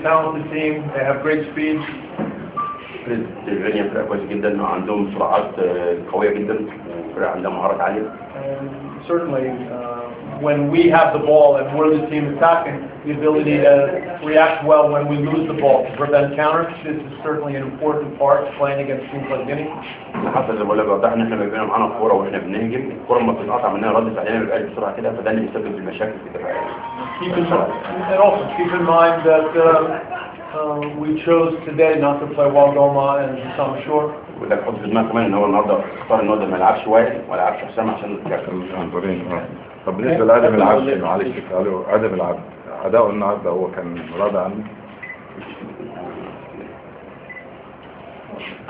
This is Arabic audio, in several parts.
talented team. They have great speed. سلوفينيا فرقة كويسة جدا وعندهم سرعات قوية جدا وفرقة عندها مهارات عالية. And certainly, when we have the ball and we're the team attacking, the ability to react well when we lose the ball to prevent counters. This is certainly an important part of playing against teams like Guinea. حتى زي ما بقول لك واضح ان احنا بيبقى معانا الكورة واحنا بنهجم، الكورة لما بتتقطع مننا ردت علينا بيبقى بسرعة كده، فده اللي بيسبب المشاكل في الدفاع. And also keep in mind that we chose today not to play Waldoma and Sam Shore. وده حط في دماغك كمان ان هو النهارده اختار ان هو ما يلعبش وائل ولا يلعبش حسام عشان العنصرين. طب بالنسبه لعدم العبد، معلش قالوا عدم العبد، اداؤه النهارده هو كان راضي عنه؟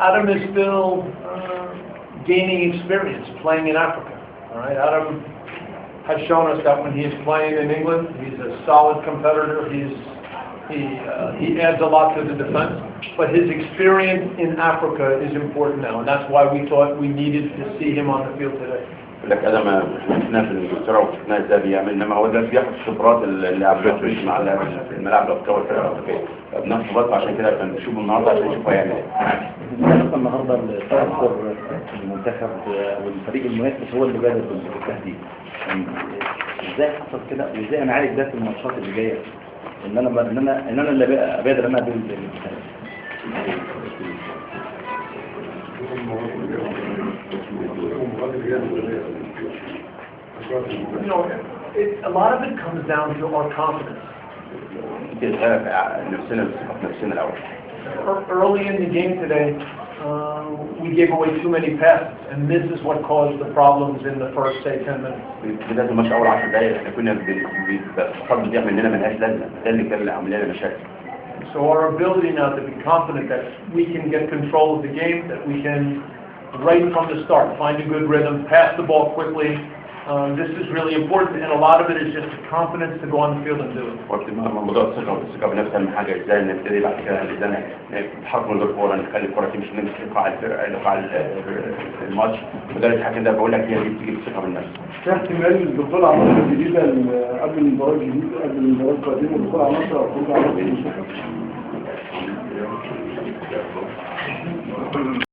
Adam is still gaining experience playing in Africa. All right, Adam has shown us that when he is playing in England, he's a solid competitor. He adds a lot to the defense, but his experience in Africa is important now, and that's why we thought we needed to see him on the field today. لك هذا ما شفناه في انجلترا وشفناه ازاي بيعمل، انما هو ده بياخد خبرات اللاعب الافريقي مع اللاعب في الملاعب الافريقيه والفرق الافريقيه، بنفس الوقت عشان كده كان بنشوفه النهارده عشان نشوف هيعمل ايه. النهارده التأثر المنتخب والفريق المنافس هو اللي بادر بالتهديد. ازاي حصل كده وازاي انا عارف ده في الماتشات اللي جايه ان انا اللي بادر انا بالتهديد. You know, a lot of it comes down to our confidence. Early in the game today, we gave away too many passes, and this is what caused the problems in the first, say, 10 minutes. بداية الماتش أول 10 دقايق احنا كنا بنفضل دي مننا ملهاش لازمة، ده اللي كان عامل لنا مشاكل. So our ability now to be confident that we can get control of the game, that we can, right from the start, find a good rhythm, pass the ball quickly. This is really important, and a lot of it is just the confidence to go on the field and do it. وقت ما موضوع الثقة بنفس أهم حاجة، إزاي نبتدي بعد كده إزاي نتحرك من الكورة، نخلي الكورة تمشي نمسك إيقاع الماتش، وده الحاجة اللي بقول لك هي دي بتيجي بالثقة بالنفس. في احتمال الدخول على مصر الجديدة قبل المباراة الجديدة قبل المباراة القادمة الدخول على مصر أو الخروج على مصر.